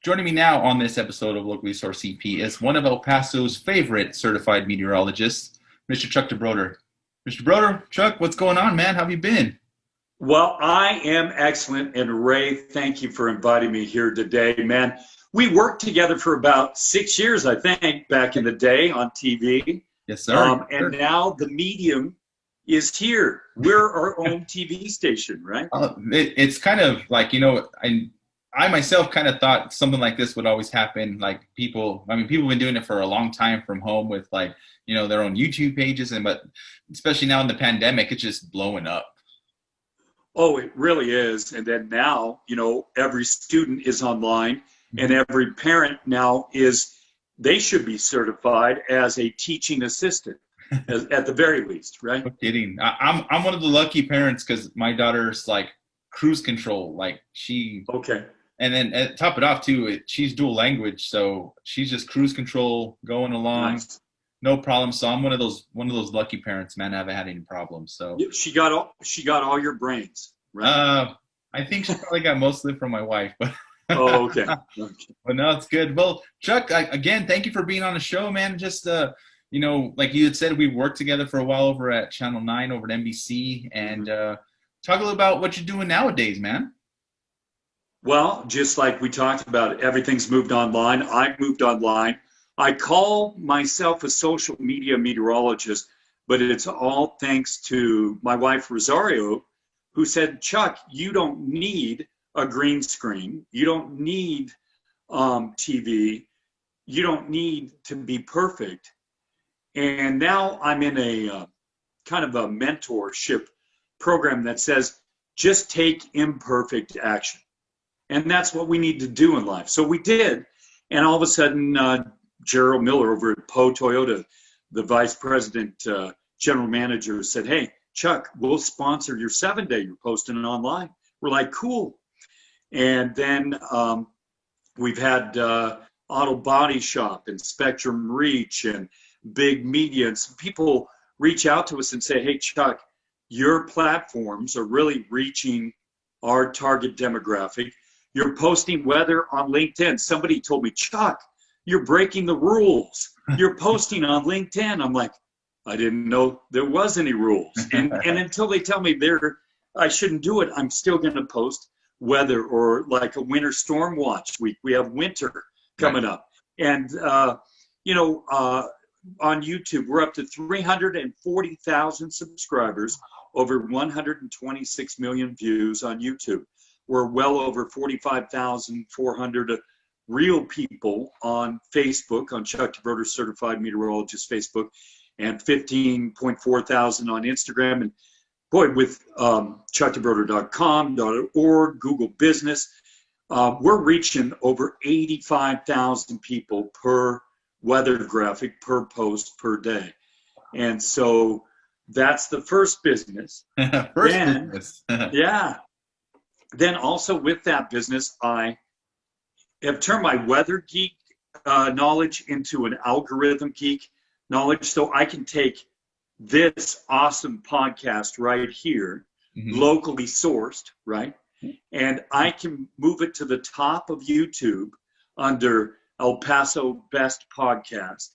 Joining me now on this episode of Locally Sourced CP is one of El Paso's favorite certified meteorologists, Mr. Chuck DeBroder. Mr. Broder, Chuck, what's going on, man? How have you been? Well, I am excellent. And Ray, thank you for inviting me here today, man. We worked together for about 6 years, I think, back in the day on TV. Yes, sir. And now the medium is here. We're our own TV station, right? It's kind of like, I myself kind of thought something like this would always happen. Like people have been doing it for a long time from home with their own YouTube pages, but especially now in the pandemic, it's just blowing up. Oh, it really is. And then now, every student is online and every parent now they should be certified as a teaching assistant at the very least, right? No kidding. I'm one of the lucky parents because my daughter's like cruise control, Okay. And then top it off too, she's dual language, so she's just cruise control going along, Nice. No problem. So I'm one of those lucky parents, man. I haven't had any problems. So She got all your brains, right? I think she probably got most of it from my wife, but Oh, okay. but no, it's good. Well, Chuck, again, thank you for being on the show, man. Just like you had said, we worked together for a while over at Channel 9 over at NBC, and talk a little about what you're doing nowadays, man. Well, just like we talked about, everything's moved online. I moved online. I call myself a social media meteorologist, but it's all thanks to my wife, Rosario, who said, Chuck, you don't need a green screen. You don't need TV. You don't need to be perfect. And now I'm in a kind of a mentorship program that says, just take imperfect action. And that's what we need to do in life. So we did. And all of a sudden, Gerald Miller over at Poe Toyota, the vice president, general manager, said, hey, Chuck, we'll sponsor your 7-day. You're posting it online. We're like, cool. And then we've had Auto Body Shop and Spectrum Reach and big media. And some people reach out to us and say, hey, Chuck, your platforms are really reaching our target demographic. You're posting weather on LinkedIn. Somebody told me, Chuck, you're breaking the rules. You're posting on LinkedIn. I'm like, I didn't know there was any rules. And until they tell me I shouldn't do it, I'm still going to post weather or like a winter storm watch week. We have winter coming up. And, on YouTube, we're up to 340,000 subscribers, over 126 million views on YouTube. We're well over 45,400 real people on Facebook, on Chuck DeBroder-Certified Meteorologist Facebook, and 15.4 thousand on Instagram. And boy, with chuckdebroder.com.org, Google Business, we're reaching over 85,000 people per weather graphic, per post, per day. And so that's the first business. Business. Yeah. Then also with that business, I have turned my weather geek knowledge into an algorithm geek knowledge, so I can take this awesome podcast right here, locally sourced, right? And I can move it to the top of YouTube under El Paso Best Podcast.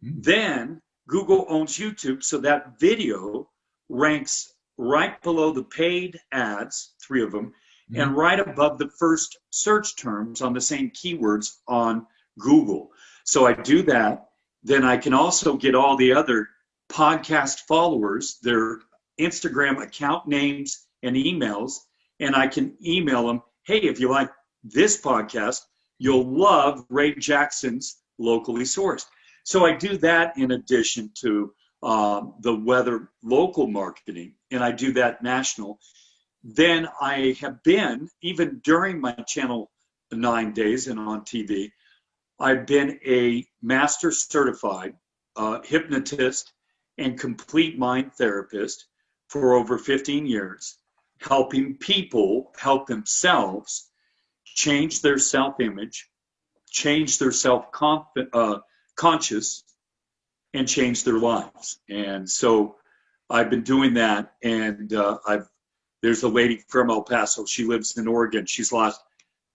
Then Google owns YouTube, so that video ranks right below the paid ads, 3 of them, and right above the first search terms on the same keywords on Google. So I do that. Then I can also get all the other podcast followers, their Instagram account names and emails, and I can email them, hey, if you like this podcast, you'll love Ray Jackson's Locally Sourced. So I do that in addition to the weather local marketing, and I do that national. Then I have been, even during my Channel 9 days and on TV, I've been a master certified hypnotist and complete mind therapist for over 15 years, helping people help themselves change their self-image, change their self-conscious, and change their lives. And so I've been doing that, and there's a lady from El Paso. She lives in Oregon. She's lost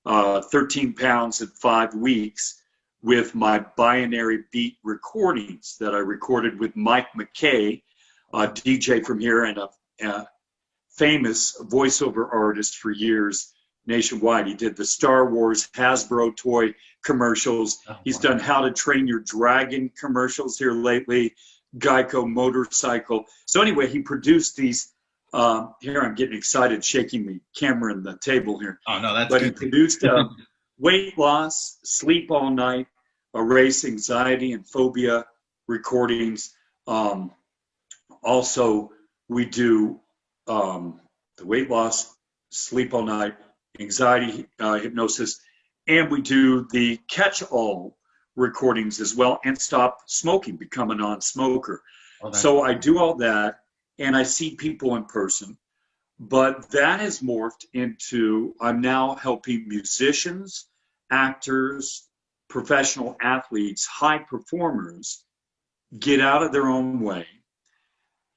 13 pounds at 5 weeks with my binary beat recordings that I recorded with Mike McKay, a DJ from here and a famous voiceover artist for years nationwide. He did the Star Wars Hasbro toy commercials. He's done How to Train Your Dragon commercials here lately, Geico motorcycle. So anyway, he produced these. Here I'm getting excited, shaking the camera and the table here. Oh no, that's but good. He produced weight loss, sleep all night, erase anxiety and phobia recordings. Also, we do the weight loss, sleep all night, anxiety hypnosis, and we do the catch-all recordings as well, and stop smoking, become a non-smoker. So I do all that, and I see people in person, but that has morphed into, I'm now helping musicians, actors, professional athletes, high performers get out of their own way,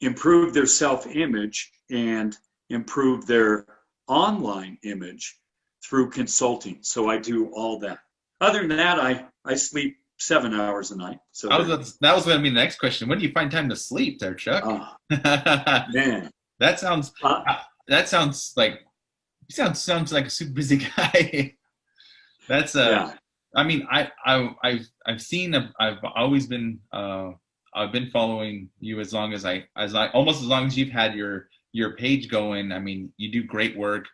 improve their self-image, and improve their online image through consulting. So I do all that. Other than that, I sleep 7 hours a night. So that was going to be the next question. When do you find time to sleep there, Chuck? Man. That sounds like sounds like a super busy guy. That's yeah. I mean, I've seen, I've always been, I've been following you as long as almost as long as you've had your page going. I mean, you do great work.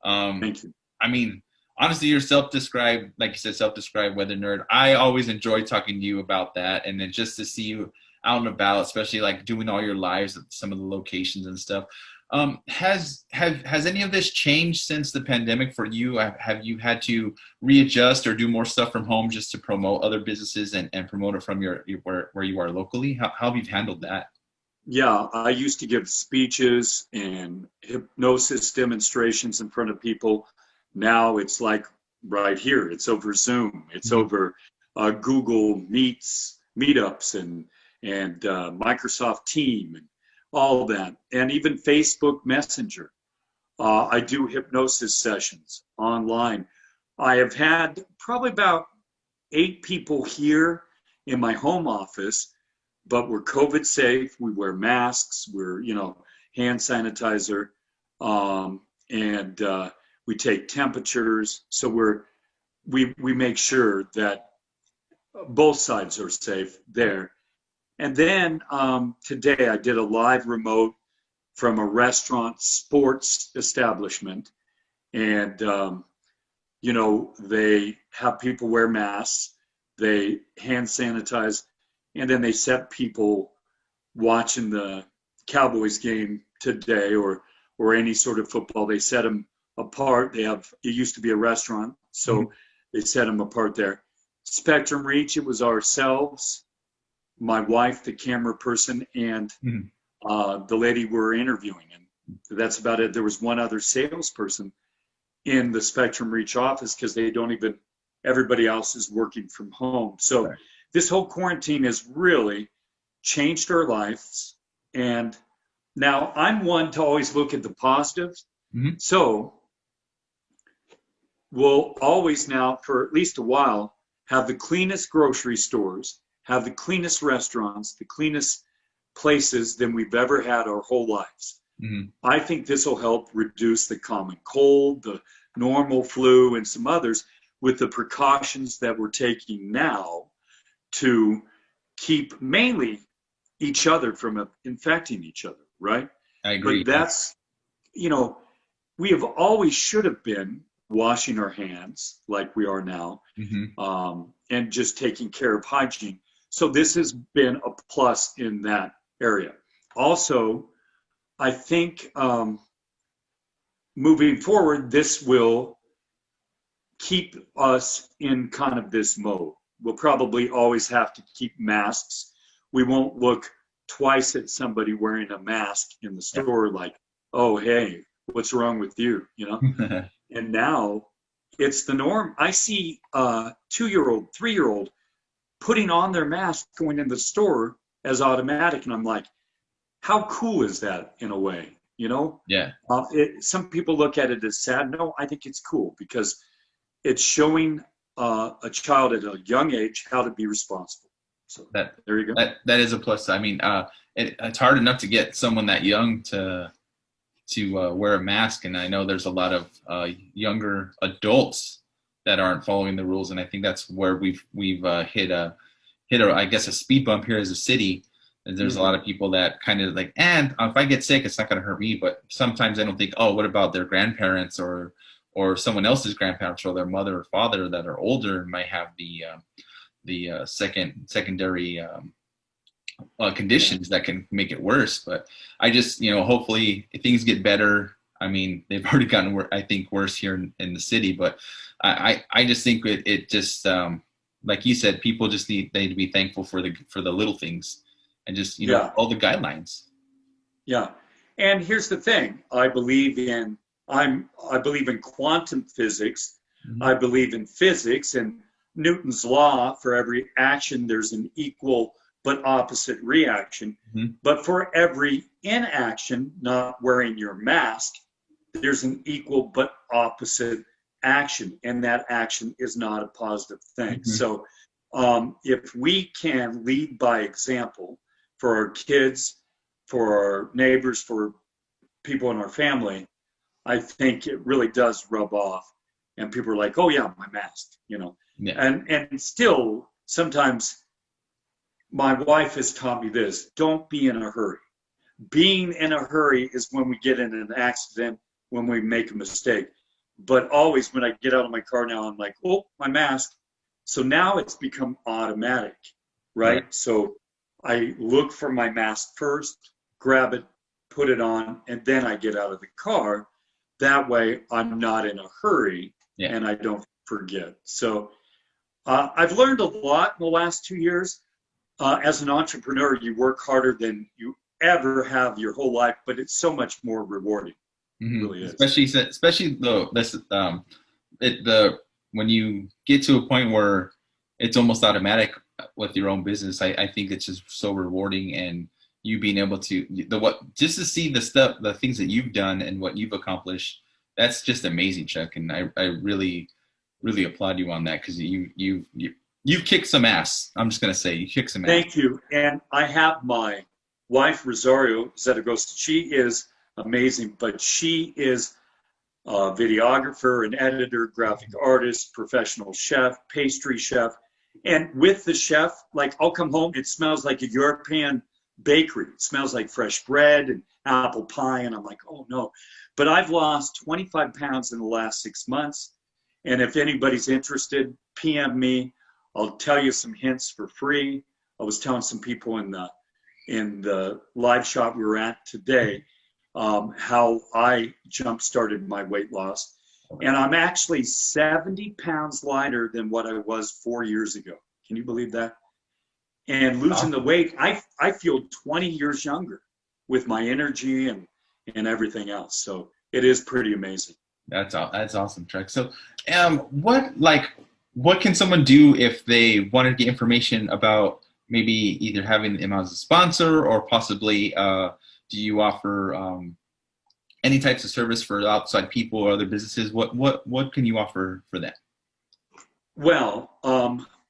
Thank you. I mean, honestly, you're self-described, like you said, self-described weather nerd. I always enjoy talking to you about that. And then just to see you out and about, especially like doing all your lives at some of the locations and stuff. Has any of this changed since the pandemic for you? Have you had to readjust or do more stuff from home just to promote other businesses and promote it from where you are locally? How have you handled that? Yeah, I used to give speeches and hypnosis demonstrations in front of people. Now it's like right here. It's over Zoom. It's over Google Meetups and Microsoft Team and all that, and even Facebook Messenger. I do hypnosis sessions online. I have had probably about 8 people here in my home office, but we're COVID safe. We wear masks. We're, hand sanitizer, and we take temperatures. So we make sure that both sides are safe there. And then today I did a live remote from a restaurant sports establishment. And, they have people wear masks, they hand sanitize, and then they set people watching the Cowboys game today or any sort of football. They set them apart. It used to be a restaurant, so they set them apart there. Spectrum Reach, it was ourselves, my wife, the camera person, and the lady we're interviewing. And that's about it. There was one other salesperson in the Spectrum Reach office because everybody else is working from home. So this whole quarantine has really changed our lives. And now I'm one to always look at the positives. So we'll always now, for at least a while, have the cleanest grocery stores, have the cleanest restaurants, the cleanest places than we've ever had our whole lives. I think this will help reduce the common cold, the normal flu, and some others with the precautions that we're taking now to keep mainly each other from infecting each other, right? I agree. But that's, we have always should have been washing our hands like we are now, and just taking care of hygiene. So this has been a plus in that area. Also, I think moving forward, this will keep us in kind of this mode. We'll probably always have to keep masks. We won't look twice at somebody wearing a mask in the store like, oh, hey, what's wrong with you? And now it's the norm. I see a 2-year-old, 3-year-old putting on their mask going in the store as automatic. And I'm like, how cool is that in a way? Yeah. Some people look at it as sad. No, I think it's cool because it's showing a child at a young age how to be responsible. So That there you go. that is a plus. I mean, it's hard enough to get someone that young to wear a mask, and I know there's a lot of younger adults that aren't following the rules, and I think that's where we've hit a I guess a speed bump here as a city. And there's a lot of people that kind of like, and if I get sick, it's not going to hurt me. But sometimes I don't think, oh, what about their grandparents or someone else's grandparents or their mother or father that are older and might have the secondary conditions that can make it worse. But I just, hopefully things get better. I mean, they've already gotten, I think, worse here in the city. But I just think it just, like you said, people just need to be thankful for the little things and just, all the guidelines. Yeah. And here's the thing. I believe in quantum physics. Mm-hmm. I believe in physics and Newton's law. For every action, there's an equal but opposite reaction. Mm-hmm. But for every inaction, not wearing your mask, there's an equal but opposite action. And that action is not a positive thing. Mm-hmm. So if we can lead by example for our kids, for our neighbors, for people in our family, I think it really does rub off. And people are like, oh yeah, my mask, Yeah. And still sometimes my wife has taught me this: don't be in a hurry. Being in a hurry is when we get in an accident, when we make a mistake. But always when I get out of my car now, I'm like, oh, my mask. So now it's become automatic, right? Yeah. So I look for my mask first, grab it, put it on, and then I get out of the car. That way I'm not in a hurry and I don't forget. So I've learned a lot in the last 2 years. As an entrepreneur, you work harder than you ever have your whole life, but it's so much more rewarding. Mm-hmm. It really is. Especially when you get to a point where it's almost automatic with your own business. I think it's just so rewarding, and you being able to just to see the things that you've done and what you've accomplished. That's just amazing, Chuck. And I really, really applaud you on that, because you've kicked some ass. I'm just going to say you kicked some ass. Thank you. And I have my wife, Rosario Zaragoza. She is amazing, but she is a videographer, an editor, graphic artist, professional chef, pastry chef. And with the chef, like I'll come home, it smells like a European bakery. It smells like fresh bread and apple pie. And I'm like, oh no. But I've lost 25 pounds in the last 6 months. And if anybody's interested, PM me. I'll tell you some hints for free. I was telling some people in the live shop we were at today how I jump-started my weight loss. And I'm actually 70 pounds lighter than what I was 4 years ago. Can you believe that? And losing the weight, I feel 20 years younger with my energy and everything else. So it is pretty amazing. That's awesome, Chuck. So what can someone do if they want to get information about maybe either having him as a sponsor, or possibly do you offer any types of service for outside people or other businesses? What can you offer for that? Well,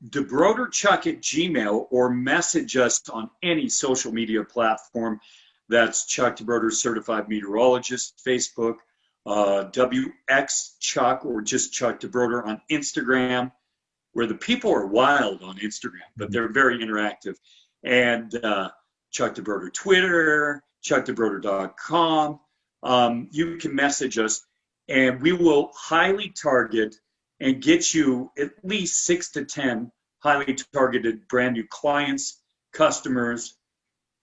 DeBroder-Chuck@gmail, or message us on any social media platform. That's Chuck DeBroder-Certified Meteorologist, Facebook, WX Chuck, or just Chuck DeBroder on Instagram, where the people are wild on Instagram, but they're very interactive. And Chuck DeBroder Twitter, ChuckDeBroder.com. You can message us, and we will highly target and get you at least 6 to 10 highly targeted brand new clients, customers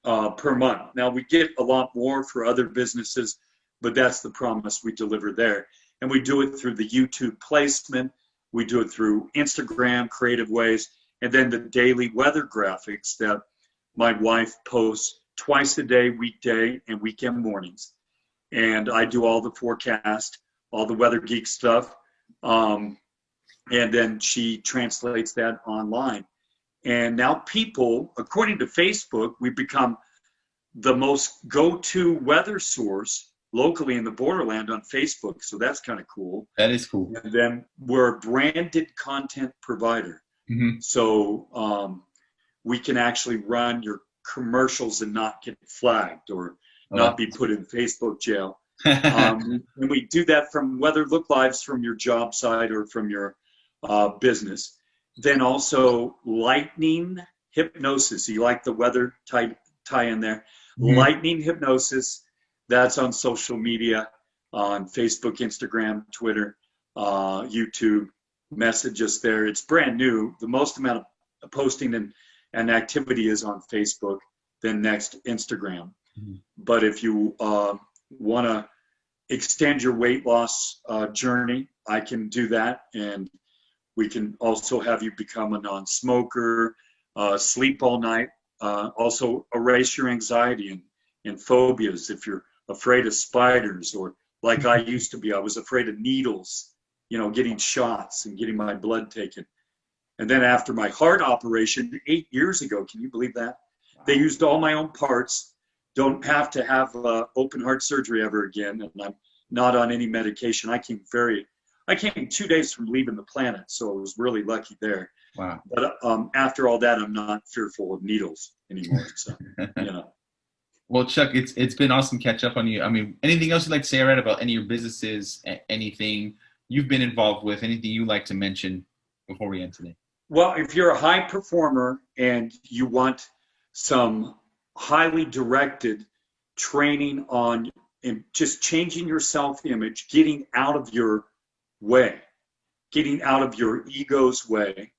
per month. Now, we get a lot more for other businesses, but that's the promise we deliver there. And we do it through the YouTube placement. We do it through Instagram, creative ways, and then the daily weather graphics that my wife posts twice a day, weekday and weekend mornings. And I do all the forecast, all the weather geek stuff. And then she translates that online. And now people, according to Facebook, we've become the most go-to weather source Mm-hmm. locally in the borderland on Facebook, so that's kind of cool. That is cool. And then we're a branded content provider. Mm-hmm. So we can actually run your commercials and not get flagged or not be put in Facebook jail. And we do that from whether look lives from your job site or from your business. Then also lightning hypnosis. You like the weather tie in there? Mm-hmm. Lightning hypnosis. That's on social media, on Facebook, Instagram, Twitter, YouTube. Message us there. It's brand new. The most amount of posting and activity is on Facebook, then next Instagram. Mm-hmm. But if you want to extend your weight loss journey, I can do that. And we can also have you become a non-smoker, sleep all night, also erase your anxiety and phobias. If you're afraid of spiders, or like I used to be, I was afraid of needles, getting shots and getting my blood taken. And then after my heart operation 8 years ago, can you believe that? Wow. They used all my own parts. Don't have to have open heart surgery ever again. And I'm not on any medication. I came 2 days from leaving the planet, so I was really lucky there. Wow. But after all that, I'm not fearful of needles anymore. So, Well, Chuck, it's been awesome to catch up on you. I mean, anything else you'd like to say, right, about any of your businesses, anything you've been involved with, anything you'd like to mention before we end today? Well, if you're a high performer and you want some highly directed training on just changing your self-image, getting out of your way, getting out of your ego's way,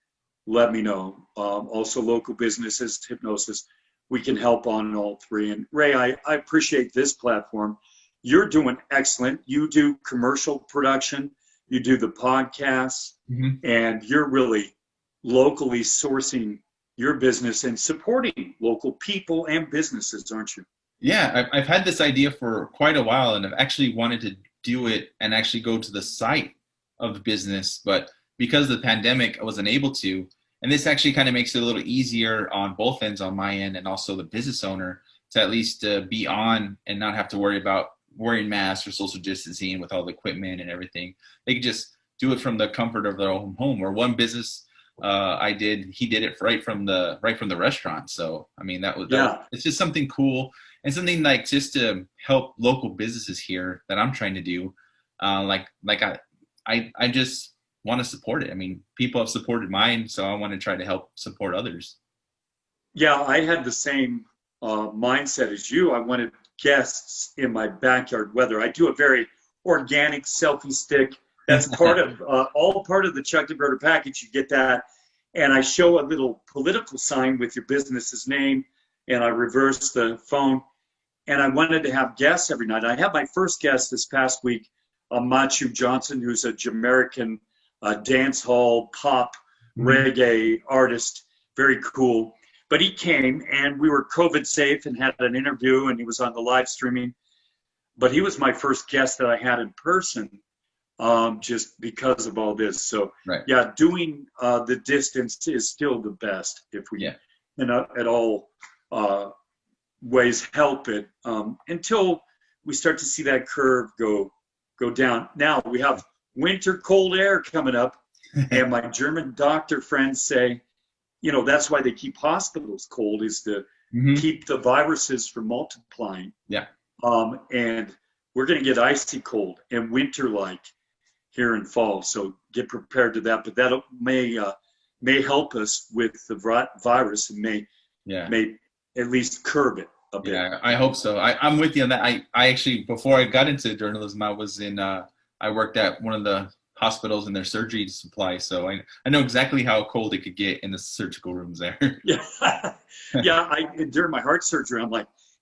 let me know. Also local businesses, hypnosis, we can help on all three. And Ray, I appreciate this platform. You're doing excellent. You do commercial production, you do the podcasts, mm-hmm. and you're really locally sourcing your business and supporting local people and businesses, aren't you? Yeah, I've had this idea for quite a while, and I've actually wanted to do it and actually go to the site of the business, but because of the pandemic, I wasn't able to. And this actually kind of makes it a little easier on both ends, on my end and also the business owner, to at least be on and not have to worry about wearing masks or social distancing with all the equipment and everything. They can just do it from the comfort of their own home. Or one business he did it right from the restaurant. So I mean, it's just something cool and something like just to help local businesses here that I'm trying to do. I just want to support it. I mean, people have supported mine, so I want to try to help support others. Yeah, I had the same mindset as you. I wanted guests in my backyard weather. I do a very organic selfie stick. That's part of all part of the Chuck DeBroder package. You get that, and I show a little political sign with your business's name, and I reverse the phone. And I wanted to have guests every night. I had my first guest this past week, Machu Johnson, who's a Jamaican dance hall pop reggae artist, very cool. But he came, and we were COVID safe and had an interview, and he was on the live streaming. But he was my first guest that I had in person, just because of all this. So right. Yeah, doing the distance is still the best if we at all ways help it, until we start to see that curve go down. Now we have winter cold air coming up, and my German doctor friends say, that's why they keep hospitals cold, is to keep the viruses from multiplying. Yeah. And we're going to get icy cold and winter-like here in fall, so get prepared to that. But that may help us with the virus and may at least curb it a bit. Yeah, I hope so. I'm with you on that. I actually, before I got into journalism, I was I worked at one of the hospitals in their surgery supply, so I know exactly how cold it could get in the surgical rooms there. Yeah, during my heart surgery,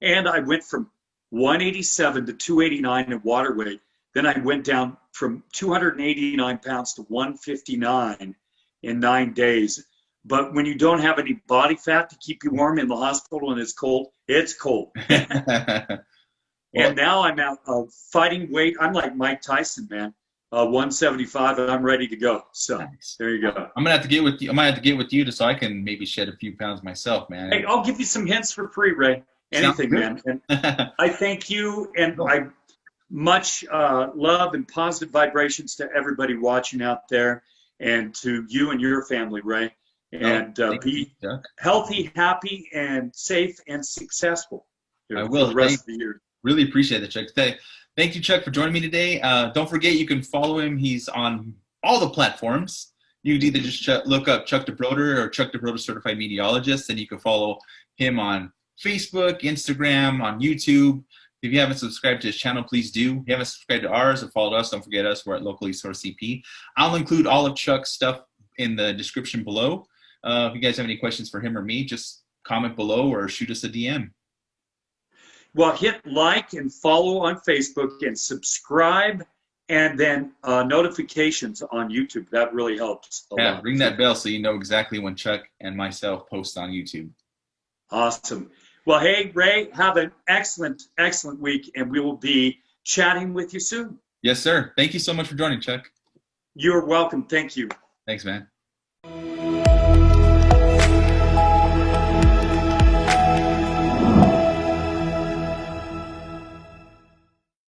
and I went from 187 to 289 in water weight. Then I went down from 289 pounds to 159 in 9 days. But when you don't have any body fat to keep you warm in the hospital and it's cold, it's cold. And now I'm out fighting weight. I'm like Mike Tyson, man. 175, and I'm ready to go. So nice. There you go. I'm gonna have to get with you. I might have to get with you so I can maybe shed a few pounds myself, man. Hey, I'll give you some hints for free, Ray. Anything, man. And I thank you, and much love and positive vibrations to everybody watching out there, and to you and your family, Ray. And be healthy, happy, and safe and successful I for will. the rest of the year. Really appreciate it, Chuck. Thank you, Chuck, for joining me today. Don't forget, you can follow him. He's on all the platforms. You can either just look up Chuck DeBroder or Chuck DeBroder-Certified Meteorologist, and you can follow him on Facebook, Instagram, on YouTube. If you haven't subscribed to his channel, please do. If you haven't subscribed to ours or followed us, don't forget us. We're at Locally Sourced CP. I'll include all of Chuck's stuff in the description below. If you guys have any questions for him or me, just comment below or shoot us a DM. Well, hit like and follow on Facebook and subscribe, and then notifications on YouTube. That really helps a lot. Ring that bell so you know exactly when Chuck and myself post on YouTube. Awesome. Well, hey, Ray, have an excellent, excellent week, and we will be chatting with you soon. Yes, sir. Thank you so much for joining, Chuck. You're welcome. Thank you. Thanks, man.